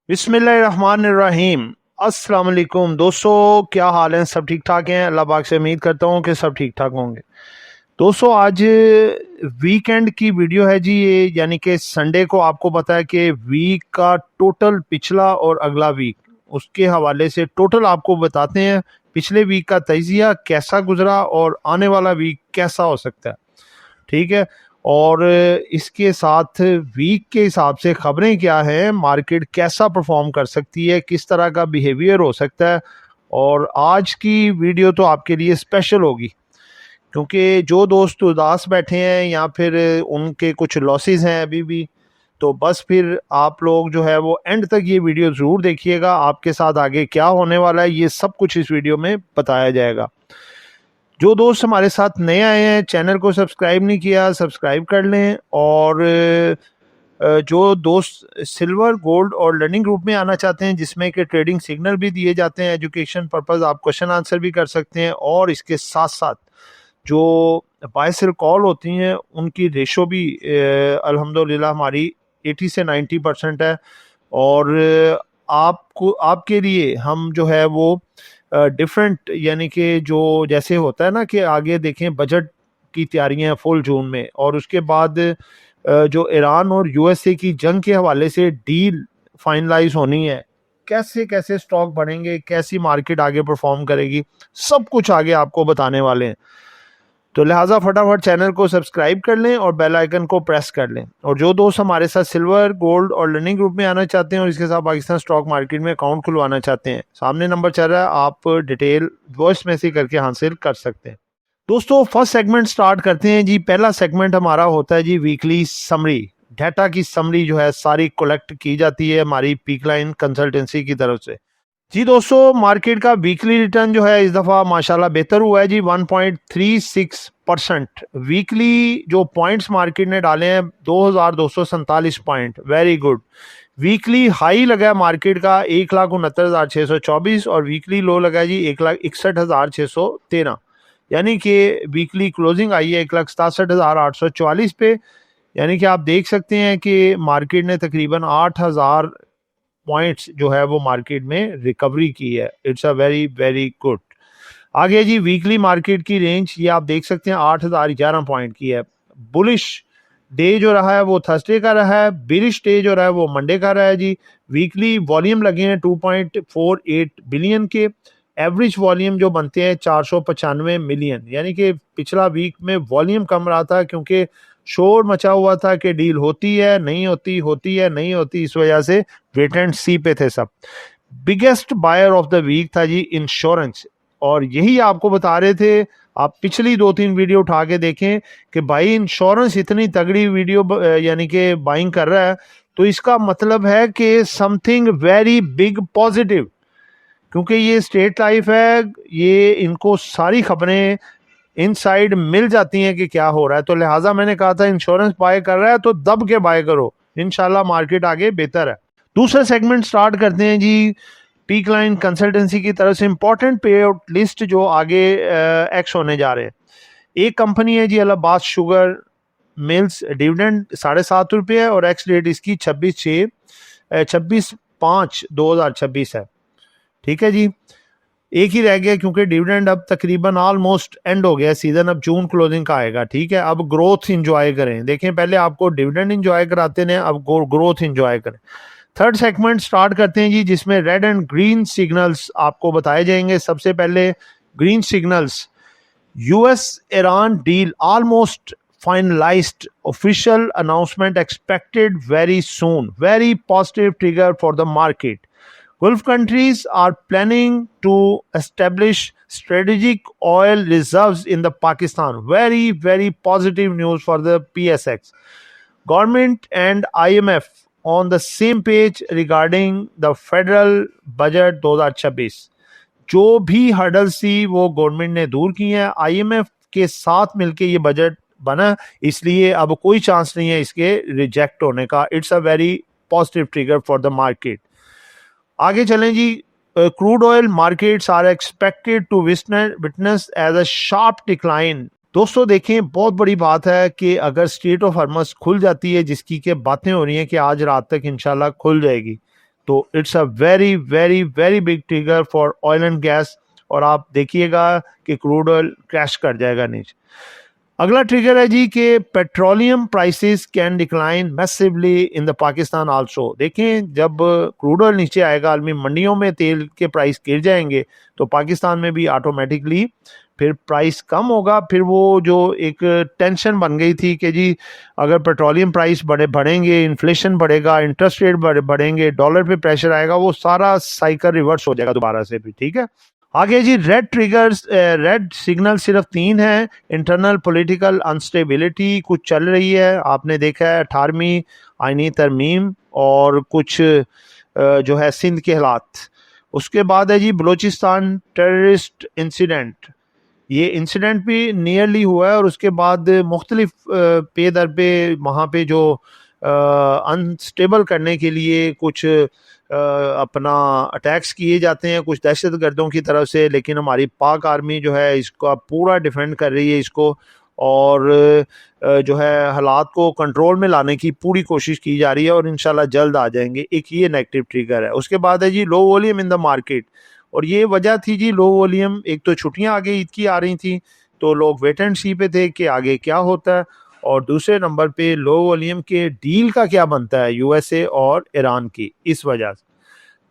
बिस्मिल्लाहिर्रहमानिर्रहीम। अस्सलाम वालेकुम दोस्तों, क्या हाल है? सब ठीक ठाक हैं? अल्लाह पाक से उम्मीद करता हूँ कि सब ठीक ठाक होंगे। दोस्तों, आज वीकेंड की वीडियो है जी ये, यानी कि संडे को आपको पता है कि वीक का टोटल पिछला और अगला वीक उसके हवाले से टोटल आपको बताते हैं पिछले वीक का तजिया कैसा गुजरा और आने वाला वीक कैसा हो सकता है। ठीक है। और इसके साथ वीक के हिसाब से खबरें क्या हैं, मार्केट कैसा परफॉर्म कर सकती है, किस तरह का बिहेवियर हो सकता है। और आज की वीडियो तो आपके लिए स्पेशल होगी, क्योंकि जो दोस्त उदास बैठे हैं या फिर उनके कुछ लॉसेस हैं अभी भी, तो बस फिर आप लोग जो है वो एंड तक ये वीडियो ज़रूर देखिएगा। आपके साथ आगे क्या होने वाला है ये सब कुछ इस वीडियो में बताया जाएगा। जो दोस्त हमारे साथ नए आए हैं, चैनल को सब्सक्राइब नहीं किया, सब्सक्राइब कर लें। और जो दोस्त सिल्वर, गोल्ड और लर्निंग ग्रुप में आना चाहते हैं, जिसमें कि ट्रेडिंग सिग्नल भी दिए जाते हैं, एजुकेशन पर्पस आप क्वेश्चन आंसर भी कर सकते हैं, और इसके साथ साथ जो बाय सेल कॉल होती हैं उनकी रेशो भी अल्हम्दुलिल्लाह हमारी 80 से 90% है। और आपको आपके लिए हम जो है वो डिफरेंट, यानी कि जो जैसे होता है ना कि आगे देखें बजट की तैयारियां फुल जून में, और उसके बाद जो ईरान और यूएसए की जंग के हवाले से डील फाइनलाइज होनी है, कैसे कैसे स्टॉक बढ़ेंगे, कैसी मार्केट आगे परफॉर्म करेगी, सब कुछ आगे आपको बताने वाले हैं। तो लिहाजा फटाफट चैनल को सब्सक्राइब कर लें और बेल आइकन को प्रेस कर लें। और जो दोस्त हमारे साथ सिल्वर, गोल्ड और लर्निंग ग्रुप में आना चाहते हैं और इसके साथ पाकिस्तान स्टॉक मार्केट में अकाउंट खुलवाना चाहते हैं, सामने नंबर चल रहा है, आप डिटेल वॉइस मैसेज करके हासिल कर सकते हैं। दोस्तों, फर्स्ट सेगमेंट स्टार्ट करते हैं जी। पहला सेगमेंट हमारा होता है जी वीकली समरी। डाटा की समरी जो है सारी कलेक्ट की जाती है हमारी पीक लाइन कंसल्टेंसी की तरफ से। जी दोस्तों, मार्केट का वीकली रिटर्न जो है इस दफ़ा माशाल्लाह बेहतर हुआ है जी, 1.36%। वीकली जो पॉइंट्स मार्केट ने डाले हैं 2247 point, very good. Weekly high लगा है मार्केट का 1,69,624 और वीकली लो लगा जी 1,61,613, यानी कि वीकली क्लोजिंग आई है 1,67,844 पे। यानी कि आप देख सकते हैं कि मार्केट ने तकरीबन 8,000 पॉइंट्स जो है वो मार्केट में रिकवरी की है। It's a very very good. आगे जी वीकली मार्केट की रेंज ये आप देख सकते हैं 8,011 पॉइंट की है। बुलिश डे जो रहा है वो थर्सडे का रहा है, बिरिश डे जो रहा है वो मंडे का रहा है जी। वीकली वॉल्यूम लगे हैं 2.48 बिलियन के। एवरेज वॉल्यूम जो बनते हैं 495 मिलियन, यानी कि पिछला वीक में वॉल्यूम कम रहा था क्योंकि शोर मचा हुआ था कि डील होती है नहीं होती, होती है नहीं होती, इस वजह से वेट एंड सी पे थे सब। Biggest buyer of the week था जी इंश्योरेंस, और यही आपको बता रहे थे, आप पिछली 2-3 वीडियो उठा के देखें कि भाई इंश्योरेंस इतनी तगड़ी वीडियो यानी कि बाइंग कर रहा है, तो इसका मतलब है कि समथिंग वेरी बिग पॉजिटिव, क्योंकि ये स्टेट लाइफ है, ये इनको सारी खबरें इनसाइड मिल जाती हैं कि क्या हो रहा है। तो लिहाजा मैंने कहा था इंश्योरेंस बाय कर रहा है तो दब के बाय करो, इंशाल्लाह मार्केट आगे बेहतर है। दूसरा सेगमेंट स्टार्ट करते हैं जी पीक लाइन कंसल्टेंसी की तरफ से इंपॉर्टेंट पे आउट लिस्ट जो आगे एक्स होने जा रहे हैं। एक कंपनी है जी इलाहाबाद शुगर मिल्स, डिविडेंड ₹7.5 है और एक्स डेट इसकी 26/5/2026 है। ठीक है जी, एक ही रह गया क्योंकि डिविडेंड अब तकरीबन ऑलमोस्ट एंड हो गया सीजन, अब जून क्लोजिंग का आएगा। ठीक है, अब ग्रोथ इंजॉय करें। देखें, पहले आपको डिविडेंड इंजॉय कराते हैं, अब ग्रोथ इंजॉय करें। थर्ड सेगमेंट स्टार्ट करते हैं जी, जिसमें रेड एंड ग्रीन सिग्नल्स आपको बताए जाएंगे। सबसे पहले green signals, US Iran deal almost finalized, official announcement expected very soon, very positive trigger for the market. Gulf countries are planning to establish strategic oil reserves in the Pakistan. Very, very positive news for the PSX. Government and IMF on the same page regarding the federal budget 2026. जो भी hurdles थी वो government ने दूर की है, IMF के साथ मिलके ये बजट बना, इसलिए अब कोई चांस नहीं है इसके रिजेक्ट होने का। It's a very positive trigger for the market. आगे चलें जी, crude oil markets are expected to witness as a sharp decline. दोस्तों देखें, बहुत बड़ी बात है कि अगर स्ट्रेट ऑफ हॉर्मस खुल जाती है, जिसकी के बातें हो रही हैं कि आज रात तक इंशाल्लाह खुल जाएगी, तो it's a very very very big trigger for oil and gas, और आप देखिएगा कि क्रूड ऑयल क्रैश कर जाएगा नीचे। अगला ट्रिगर है जी कि petroleum prices can decline massively in the Pakistan also. देखें, जब क्रूड ऑयल नीचे आएगा, आलमी मंडियों में तेल के प्राइस गिर जाएंगे, तो पाकिस्तान में भी ऑटोमेटिकली फिर प्राइस कम होगा। फिर वो जो एक टेंशन बन गई थी कि जी अगर पेट्रोलियम प्राइस बढ़ेंगे, इन्फ्लेशन बढ़ेगा, इंटरेस्ट रेट बढ़ेंगे, डॉलर पे प्रेशर आएगा, वो सारा साइकिल रिवर्स हो जाएगा दोबारा से भी। ठीक है, आगे जी रेड ट्रिगर्स, रेड सिग्नल सिर्फ 3 है। इंटरनल पॉलिटिकल अनस्टेबिलिटी कुछ चल रही है, आपने देखा है 18वीं आईनी तरमीम और कुछ जो है सिंध के हालात। उसके बाद है जी बलोचिस्तान टेररिस्ट इंसिडेंट, ये इंसिडेंट भी नियरली हुआ है, और उसके बाद मुख्तलिफ पे दर पे वहाँ पे जो अनस्टेबल करने के लिए कुछ अपना अटैक्स किए जाते हैं कुछ दहशत गर्दों की तरफ से, लेकिन हमारी पाक आर्मी जो है इसका पूरा डिफेंड कर रही है इसको, और जो है हालात को कंट्रोल में लाने की पूरी कोशिश की जा रही है, और इंशाल्लाह जल्द आ जाएंगे। एक ये नेगेटिव ट्रिगर है। उसके बाद है जी low volume in the market, और ये वजह थी जी लो वॉल्यूम, एक तो छुट्टियां आगे ईद की आ रही थी, तो लोग वेट एंड सी पे थे कि आगे क्या होता है, और दूसरे नंबर पे लो वॉल्यूम के डील का क्या बनता है यूएसए और ईरान की, इस वजह से।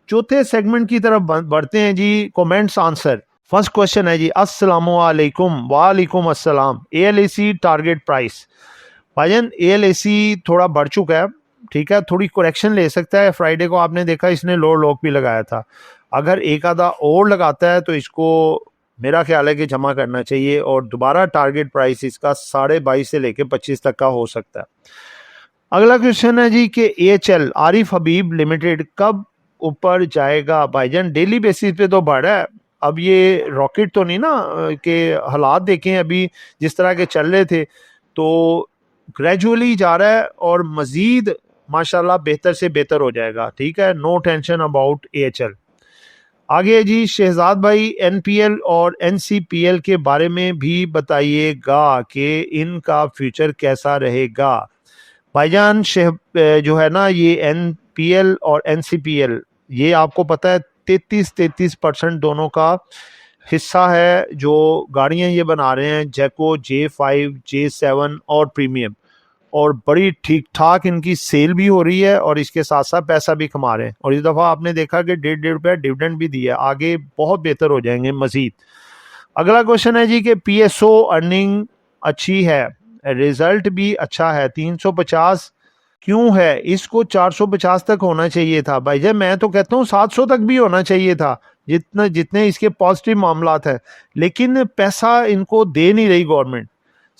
चौथे सेगमेंट की तरफ बढ़ते हैं जी, कमेंट्स आंसर। फर्स्ट क्वेश्चन है जी, अस्सलामु अलैकुम। वालेकुम अस्सलाम। एएलएसी टारगेट प्राइस, भाईजान एएलएसी थोड़ा बढ़ चुका है, ठीक है, थोड़ी करेक्शन ले सकता है। फ्राइडे को आपने देखा इसने लोअर लॉक भी लगाया था, अगर एक आधा और लगाता है तो इसको मेरा ख्याल है कि जमा करना चाहिए, और दोबारा टारगेट प्राइस इसका 22.5 से लेके 25 तक का हो सकता है। अगला क्वेश्चन है जी कि एएचएल आरिफ हबीब लिमिटेड कब ऊपर जाएगा। भाईजान डेली बेसिस पे तो बढ़ रहा है, अब ये रॉकेट तो नहीं ना कि हालात देखें अभी जिस तरह के चल रहे थे, तो ग्रेजुअली जा रहा है और मजीद माशाल्लाह बेहतर से बेहतर हो जाएगा। ठीक है, नो टेंशन अबाउट एएचएल। आगे जी शहजाद भाई, एनपीएल और एनसीपीएल के बारे में भी बताइएगा कि इनका फ्यूचर कैसा रहेगा। भाईजान जो है ना ये एनपीएल और एनसीपीएल, ये आपको पता है 33% दोनों का हिस्सा है, जो गाड़ियां ये बना रहे हैं जैको J5 J7 और प्रीमियम, और बड़ी ठीक ठाक इनकी सेल भी हो रही है, और इसके साथ साथ पैसा भी कमा रहे हैं, और इस दफ़ा आपने देखा कि 1.5 रुपया डिविडेंड भी दिया, आगे बहुत बेहतर हो जाएंगे मजीद। अगला क्वेश्चन है जी कि पीएसओ अर्निंग अच्छी है, रिजल्ट भी अच्छा है, 350 क्यों है, इसको 450 तक होना चाहिए था। भाई जब मैं तो कहता हूँ 700 तक भी होना चाहिए था, जितने इसके पॉजिटिव मामलात हैं, लेकिन पैसा इनको दे नहीं रही गवर्नमेंट।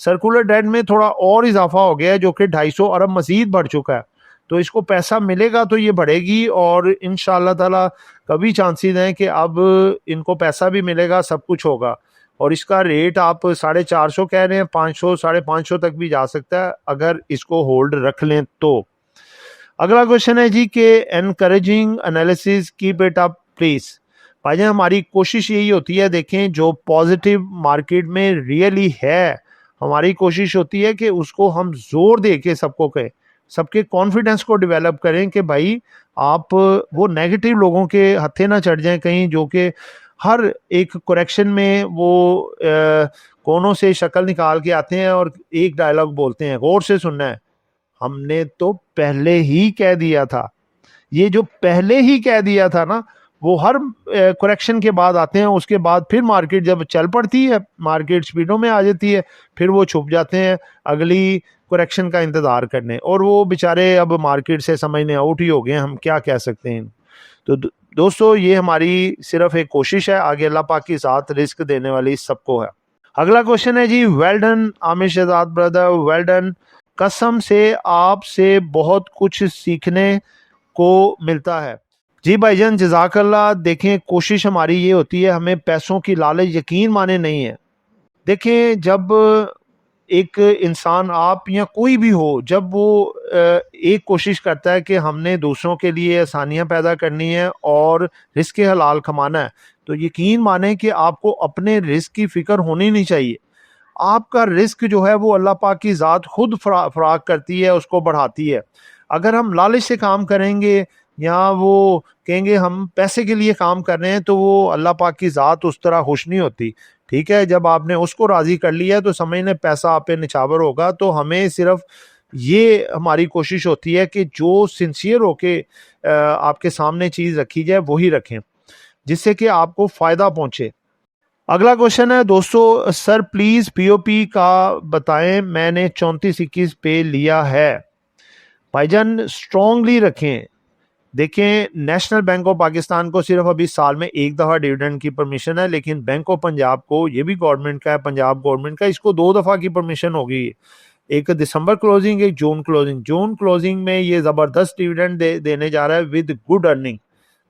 सर्कुलर डेट में थोड़ा और इजाफा हो गया है जो कि 250 अरब मजीद बढ़ चुका है, तो इसको पैसा मिलेगा तो ये बढ़ेगी, और इंशाअल्लाह ताला कभी चांसेस हैं कि अब इनको पैसा भी मिलेगा, सब कुछ होगा, और इसका रेट आप 450 कह रहे हैं, 500 550 तक भी जा सकता है अगर इसको होल्ड रख लें तो। अगला क्वेश्चन है जी कि encouraging analysis keep it up please. भाई हमारी कोशिश यही होती है, देखें जो पॉजिटिव मार्केट में रियली है, हमारी कोशिश होती है कि उसको हम जोर दे के सबको कहें, सबके कॉन्फिडेंस को डेवलप करें कि भाई आप वो नेगेटिव लोगों के हत्थे ना चढ़ जाएं कहीं, जो कि हर एक करेक्शन में वो कोनों से शक्ल निकाल के आते हैं और एक डायलॉग बोलते हैं, गौर से सुनना है, हमने तो पहले ही कह दिया था। ये जो पहले ही कह दिया था ना, वो हर करेक्शन के बाद आते हैं, उसके बाद फिर मार्केट जब चल पड़ती है, मार्केट स्पीडों में आ जाती है, फिर वो छुप जाते हैं अगली करेक्शन का इंतजार करने, और वो बेचारे अब मार्केट से समझने आउट ही हो गए, हम क्या कह सकते हैं। तो दोस्तों ये हमारी सिर्फ एक कोशिश है, आगे अल्लाह पाक के साथ रिस्क देने वाली सबको है। अगला क्वेश्चन है जी, well done Aamir Shahzad brother, well done, कसम से आपसे बहुत कुछ सीखने को मिलता है। जी भाईजान जज़ाकल्लाह। देखें कोशिश हमारी ये होती है, हमें पैसों की लालच यकीन माने नहीं है। देखें जब एक इंसान, आप या कोई भी हो, जब वो एक कोशिश करता है कि हमने दूसरों के लिए आसानियां पैदा करनी है और रिस्क हलाल कमाना है, तो यकीन माने कि आपको अपने रिस्क की फिक्र होनी नहीं चाहिए। आपका रिस्क जो है वो अल्लाह पाक की ज़ात खुद फराग करती है, उसको बढ़ाती है। अगर हम लालच से काम करेंगे, या वो कहेंगे हम पैसे के लिए काम कर रहे हैं, तो वो अल्लाह पाक की ज़ात उस तरह खुश नहीं होती। ठीक है, जब आपने उसको राज़ी कर लिया तो समझ लें पैसा आप पे निछावर होगा। तो हमें सिर्फ ये हमारी कोशिश होती है कि जो सिंसियर होके आपके सामने चीज़ रखी जाए वही रखें, जिससे कि आपको फ़ायदा पहुंचे। अगला क्वेश्चन है दोस्तों, सर प्लीज़ पीओपी का बताएं, मैंने 3421 पे लिया है। भाईजान स्ट्रांगली रखें। देखें, नेशनल बैंक ऑफ पाकिस्तान को सिर्फ अभी साल में एक दफ़ा डिविडेंड की परमिशन है, लेकिन बैंक ऑफ पंजाब को, ये भी गवर्नमेंट का है, पंजाब गवर्नमेंट का, इसको 2 दफ़ा की परमिशन हो गई है। एक दिसंबर क्लोजिंग, एक जून क्लोजिंग। जून क्लोजिंग में ये ज़बरदस्त डिविडेंड देने जा रहा है विद गुड अर्निंग,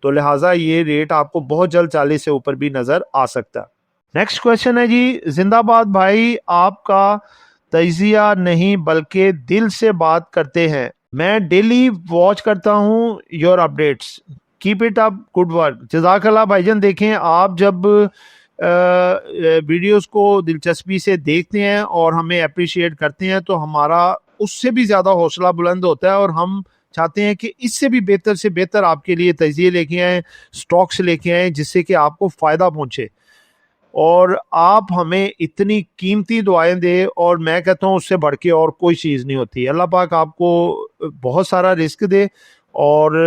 तो लिहाजा ये रेट आपको बहुत जल्द 40 से ऊपर भी नज़र आ सकता है। नेक्स्ट क्वेश्चन है जी, जिंदाबाद भाई, आपका तजिया नहीं बल्कि दिल से बात करते हैं, मैं डेली वॉच करता हूँ your updates, keep it up, good work. जज़ाकल्लाह भाईजान। देखें, आप जब वीडियोस को दिलचस्पी से देखते हैं और हमें अप्रिशिएट करते हैं तो हमारा उससे भी ज़्यादा हौसला बुलंद होता है, और हम चाहते हैं कि इससे भी बेहतर से बेहतर आपके लिए तजिए लेके आएँ, स्टॉक्स लेके आएँ, जिससे कि आपको फ़ायदा पहुँचे और आप हमें इतनी कीमती दुआएं दे। और मैं कहता हूँ उससे बढ़ के और कोई चीज़ नहीं होती। अल्लाह पाक आपको बहुत सारा रिस्क दे और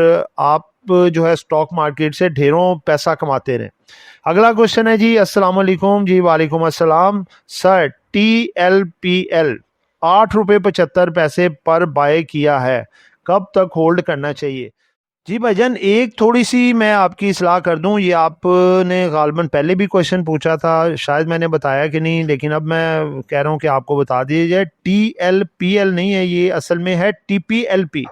आप जो है स्टॉक मार्केट से ढेरों पैसा कमाते रहें। अगला क्वेश्चन है जी, अस्सलाम वालेकुम जी। वालेकुम अस्सलाम। सर TLPL 8.75 रुपये पर बाय किया है, कब तक होल्ड करना चाहिए? जी भाईजान, एक थोड़ी सी मैं आपकी इस्लाह कर दूं, ये आपने गालबन पहले भी क्वेश्चन पूछा था, शायद मैंने बताया कि नहीं, लेकिन अब मैं कह रहा हूं कि आपको बता दिया जाए। TLPL नहीं है, ये असल में है TPLP।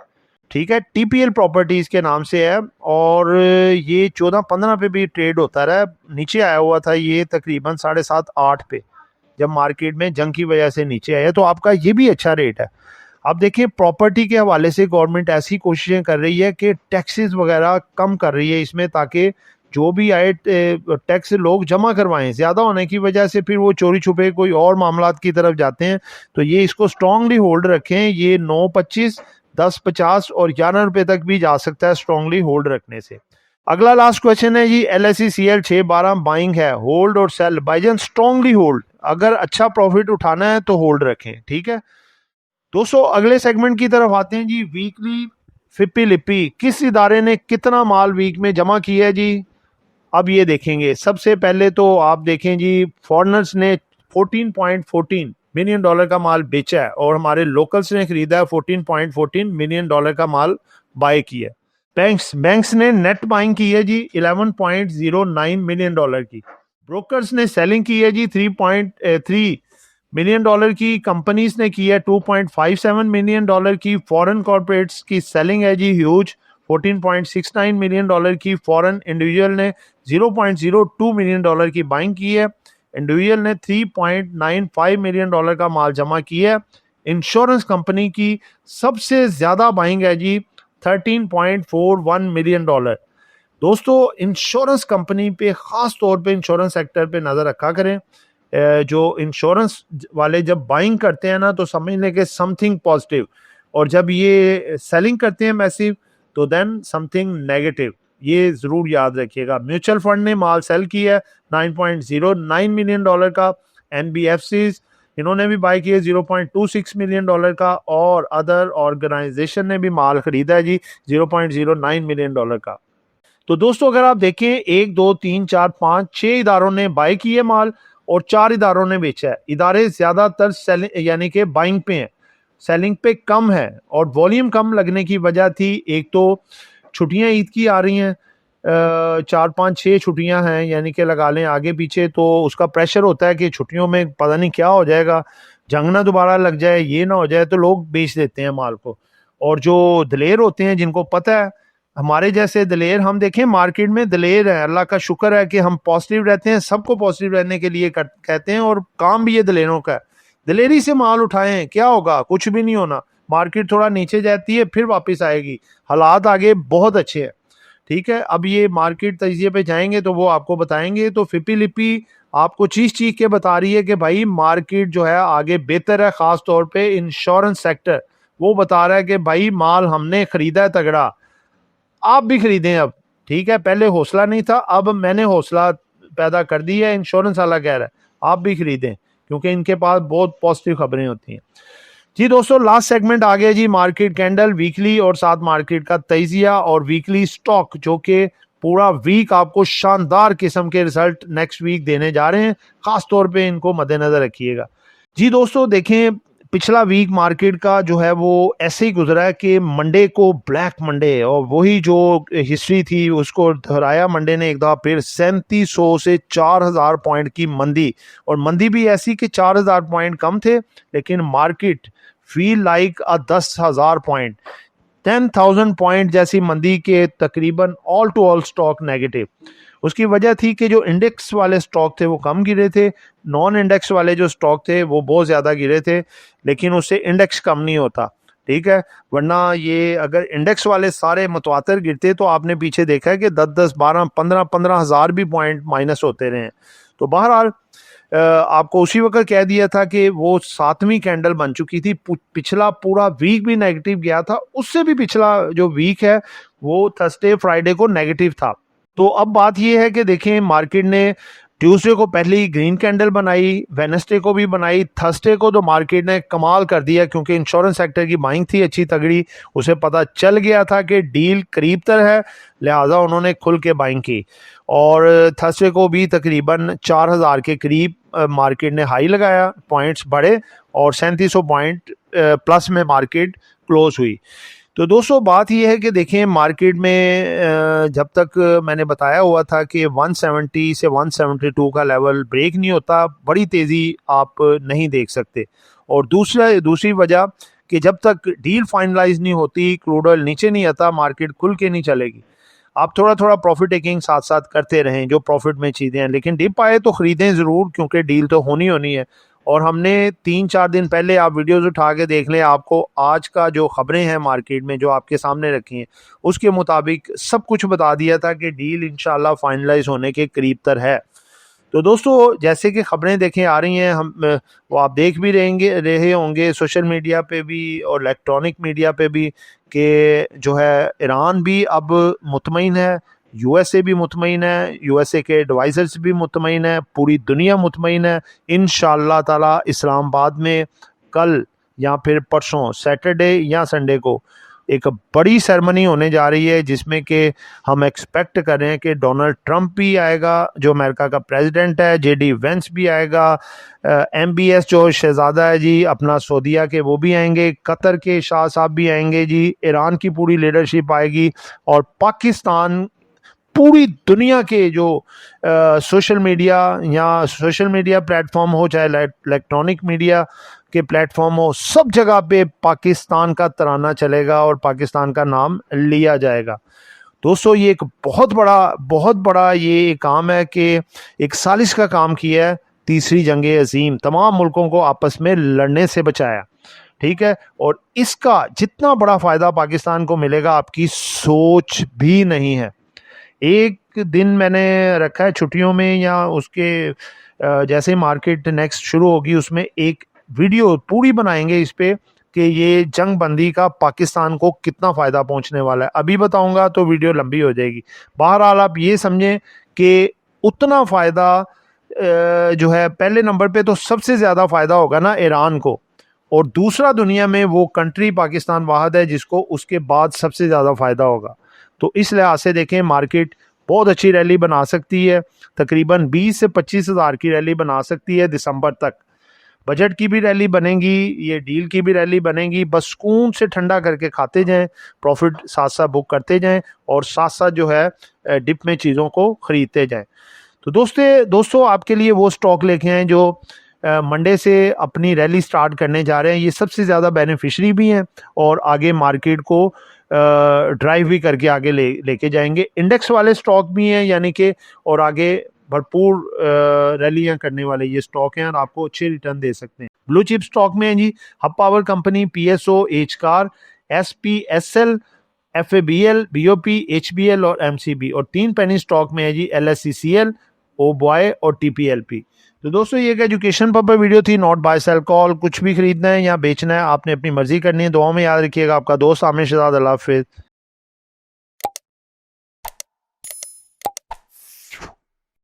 ठीक है, TPL प्रॉपर्टीज के नाम से है और ये 14-15 पे भी ट्रेड होता रहा। नीचे आया हुआ था ये तकरीबन 7.5-8 पे, जब मार्केट में जंग की वजह से नीचे आया, तो आपका ये भी अच्छा रेट है। अब देखिए, प्रॉपर्टी के हवाले से गवर्नमेंट ऐसी कोशिशें कर रही है कि टैक्सेस वगैरह कम कर रही है इसमें, ताकि जो भी आए टैक्स लोग जमा करवाएं। ज़्यादा होने की वजह से फिर वो चोरी छुपे कोई और मामलात की तरफ जाते हैं। तो ये इसको स्ट्रांगली होल्ड रखें। ये 9.25, 10.50 और 11 रुपये तक भी जा सकता है स्ट्रांगली होल्ड रखने से। अगला लास्ट क्वेश्चन है जी, LSECL 612 बाइंग है, होल्ड और सेल? भाईजान स्ट्रांगली होल्ड। अगर अच्छा प्रॉफिट उठाना है तो होल्ड रखें। ठीक है दोस्तों, अगले सेगमेंट की तरफ आते हैं जी। वीकली फिप्पी लिप्पी, किस इदारे ने कितना माल वीक में जमा किया है जी? अब ये देखेंगे। सबसे पहले तो आप देखें जी, फॉरेनर्स ने 14.14 मिलियन डॉलर का माल बेचा है और हमारे लोकल्स ने खरीदा है 14.14 मिलियन डॉलर का माल बाय किया है। बैंक्स ने नेट बाइंग की है जी 11.09 मिलियन डॉलर की। ब्रोकर्स ने सेलिंग की है जी 3.3 मिलियन डॉलर की। कंपनीज ने की है 2.57 मिलियन डॉलर की। फॉरेन कॉर्पोरेट्स की सेलिंग है जी ह्यूज 14.69 मिलियन डॉलर की। फॉरेन इंडिविजुअल ने 0.02 मिलियन डॉलर की बाइंग की है। इंडिविजुअल ने 3.95 मिलियन डॉलर का माल जमा किया है। इंश्योरेंस कंपनी की सबसे ज्यादा बाइंग है जी 13.41 मिलियन डॉलर। दोस्तों, इंश्योरेंस कंपनी पे खास तौर पे इंश्योरेंस सेक्टर पे नजर रखा करें। जो इंश्योरेंस वाले जब बाइंग करते हैं ना, तो समझ लें कि समथिंग पॉजिटिव, और जब ये सेलिंग करते हैं मैसिव, तो देन समथिंग नेगेटिव। ये जरूर याद रखिएगा। म्यूचुअल फंड ने माल सेल किया है 9.09 मिलियन डॉलर का। NBFCs इन्होंने भी बाय किया 0.26 मिलियन डॉलर का, और अदर ऑर्गेनाइजेशन ने भी माल खरीदा है जी 0.09 मिलियन डॉलर का। तो दोस्तों, अगर आप देखें 1 2 3 4 5 6 इदारों ने बाय किए माल और 4 इदारों ने बेचा है। इदारे ज्यादातर सेलिंग यानी कि बाइंग पे हैं, सेलिंग पे कम है, और वॉल्यूम कम लगने की वजह थी, एक तो छुट्टियां ईद की आ रही हैं, 4-5-6 छुट्टियां हैं, यानी कि लगा लें आगे पीछे, तो उसका प्रेशर होता है कि छुट्टियों में पता नहीं क्या हो जाएगा, जंग ना दोबारा लग जाए, ये ना हो जाए, तो लोग बेच देते हैं माल को। और जो दलेर होते हैं, जिनको पता है, हमारे जैसे दलेर, हम देखें मार्केट में दलेर है, अल्लाह का शुक्र है कि हम पॉजिटिव रहते हैं, सबको पॉजिटिव रहने के लिए कहते हैं, और काम भी ये दलेरों का है। दलेरी से माल उठाएं, क्या होगा? कुछ भी नहीं होना। मार्केट थोड़ा नीचे जाती है, फिर वापस आएगी, हालात आगे बहुत अच्छे हैं। ठीक है, अब ये मार्केट तजिए पे जाएंगे तो वो आपको बताएंगे। तो फिपी लिपी आपको चीख चीख के बता रही है कि भाई मार्केट जो है आगे बेहतर है। खास तौर पे इंश्योरेंस सेक्टर वो बता रहा है कि भाई माल हमने खरीदा है तगड़ा, आप भी खरीदें अब, ठीक है। पहले हौसला नहीं था, अब मैंने हौसला पैदा कर दी है, इंश्योरेंस वाला कह रहा है आप भी खरीदें, क्योंकि इनके पास बहुत पॉजिटिव खबरें होती हैं। जी दोस्तों, लास्ट सेगमेंट आ गया जी, मार्केट कैंडल, वीकली और साथ मार्केट का तजिया और वीकली स्टॉक, जो कि पूरा वीक आपको शानदार किस्म के रिजल्ट नेक्स्ट वीक देने जा रहे हैं, खास तौर पे इनको मद्देनजर रखिएगा। जी दोस्तों देखें, पिछला वीक मार्केट का जो है वो ऐसे ही गुजरा है कि मंडे को ब्लैक मंडे, और वही जो हिस्ट्री थी उसको दोहराया मंडे ने एक दफा फिर। 3700 से 4000 पॉइंट की मंदी, और मंदी भी ऐसी कि 4000 पॉइंट कम थे, लेकिन market feel like 10,000 point, 10,000 point जैसी मंदी के तकरीबन all to all stock negative. उसकी वजह थी कि जो इंडेक्स वाले स्टॉक थे वो कम गिरे थे, नॉन इंडेक्स वाले जो स्टॉक थे वो बहुत ज़्यादा गिरे थे, लेकिन उससे इंडेक्स कम नहीं होता, ठीक है। वरना ये अगर इंडेक्स वाले सारे मुतवातर गिरते तो आपने पीछे देखा है कि 10-10, 12, 15 हज़ार भी पॉइंट माइनस होते रहे। तो बहरहाल आपको उसी वक्त कह दिया था कि वो 7वीं कैंडल बन चुकी थी। पिछला पूरा वीक भी नेगेटिव गया था, उससे भी पिछला जो वीक है वो थर्सडे फ्राइडे को नेगेटिव था। तो अब बात यह है कि देखें, मार्केट ने ट्यूसडे को पहली ग्रीन कैंडल बनाई, वेडनेसडे को भी बनाई, थर्सडे को तो मार्केट ने कमाल कर दिया, क्योंकि इंश्योरेंस सेक्टर की बाइंग थी अच्छी तगड़ी, उसे पता चल गया था कि डील करीब तर है, लिहाजा उन्होंने खुल के बाइंग की। और थर्सडे को भी तकरीबन 4000 के करीब मार्केट ने हाई लगाया, पॉइंट्स बढ़े और 3700 पॉइंट प्लस में मार्केट क्लोज हुई। तो दोस्तों बात यह है कि देखें, मार्केट में जब तक मैंने बताया हुआ था कि 170 से 172 का लेवल ब्रेक नहीं होता, बड़ी तेज़ी आप नहीं देख सकते। और दूसरी वजह कि जब तक डील फाइनलाइज नहीं होती, क्रूड ऑयल नीचे नहीं आता, मार्केट खुल के नहीं चलेगी। आप थोड़ा थोड़ा प्रॉफिट टेकिंग साथ साथ करते रहें जो प्रॉफिट में चीज़ें हैं, लेकिन डिप आए तो ख़रीदें ज़रूर, क्योंकि डील तो होनी है। और हमने 3-4 दिन पहले, आप वीडियोस उठा के देख लें, आपको आज का जो खबरें हैं मार्केट में जो आपके सामने रखी हैं उसके मुताबिक सब कुछ बता दिया था कि डील इंशाल्लाह फाइनलाइज होने के करीब तर है। तो दोस्तों जैसे कि खबरें देखें आ रही हैं, हम वो आप देख भी रहे होंगे सोशल मीडिया पे भी और इलेक्ट्रॉनिक मीडिया पे भी, कि जो है ईरान भी अब मुतमईन है, यूएसए भी मुतमईन है, यूएसए के एडवाइजर्स भी मुतमईन है, पूरी दुनिया मुतमईन है। इंशाअल्लाह ताला इस्लामाबाद में कल या फिर परसों सैटरडे या संडे को एक बड़ी सेरेमनी होने जा रही है, जिसमें कि हम एक्सपेक्ट कर रहे हैं कि डोनाल्ड ट्रंप भी आएगा जो अमेरिका का प्रेसिडेंट है, जेडी वेंस भी आएगा, MBS जो शहजादा है जी अपना सऊदीया के, वो भी आएंगे, कतर के शाह साहब भी आएंगे जी, ईरान की पूरी लीडरशिप आएगी, और पाकिस्तान पूरी दुनिया के जो सोशल मीडिया प्लेटफॉर्म हो, चाहे इलेक्ट्रॉनिक मीडिया के प्लेटफॉर्म हो, सब जगह पे पाकिस्तान का तराना चलेगा और पाकिस्तान का नाम लिया जाएगा। दोस्तों ये एक बहुत बड़ा ये काम है कि एक साजिश का काम किया है, तीसरी जंगे अजीम तमाम मुल्कों को आपस में लड़ने से बचाया, ठीक है। और इसका जितना बड़ा फ़ायदा पाकिस्तान को मिलेगा आपकी सोच भी नहीं है। एक दिन मैंने रखा है छुट्टियों में या उसके जैसे मार्केट नेक्स्ट शुरू होगी, उसमें एक वीडियो पूरी बनाएंगे इस पे कि ये जंग बंदी का पाकिस्तान को कितना फ़ायदा पहुंचने वाला है। अभी बताऊंगा तो वीडियो लंबी हो जाएगी। बहरहाल आप ये समझें कि उतना फ़ायदा जो है, पहले नंबर पे तो सबसे ज़्यादा फ़ायदा होगा ना ईरान को, और दूसरा दुनिया में वो कंट्री पाकिस्तान वाहिद है जिसको उसके बाद सबसे ज़्यादा फ़ायदा होगा। तो इस लिहाज से देखें, मार्केट बहुत अच्छी रैली बना सकती है, तकरीबन 20 से 25 हज़ार की रैली बना सकती है दिसंबर तक। बजट की भी रैली बनेगी, ये डील की भी रैली बनेगी, बस सुकून से ठंडा करके खाते जाएं, प्रॉफिट साथ साथ बुक करते जाएं और साथ साथ जो है डिप में चीज़ों को ख़रीदते जाएं। तो दोस्तों आपके लिए वो स्टॉक लेके आए जो मंडे से अपनी रैली स्टार्ट करने जा रहे हैं, ये सबसे ज़्यादा बेनिफिशरी भी हैं और आगे मार्केट को ड्राइव भी करके आगे लेके जाएंगे। इंडेक्स वाले स्टॉक भी हैं, यानी कि और आगे भरपूर रैलियां करने वाले ये स्टॉक हैं और आपको अच्छे रिटर्न दे सकते हैं। ब्लू चिप स्टॉक में हैं जी Hub power company, PSO, HCAR, SPSL, FABL, BOP, HBL और MCB, और 3 पेनी स्टॉक में है जी LSCCL, OBOY और TPLP। तो दोस्तों ये एक एजुकेशन पर्पस वीडियो थी, नॉट बाय सेल कॉल। कुछ भी खरीदना है या बेचना है आपने अपनी मर्जी करनी है। दुआ में याद रखिएगा। आपका दोस्त आमिर शहजाद। अल्लाह हाफिज़।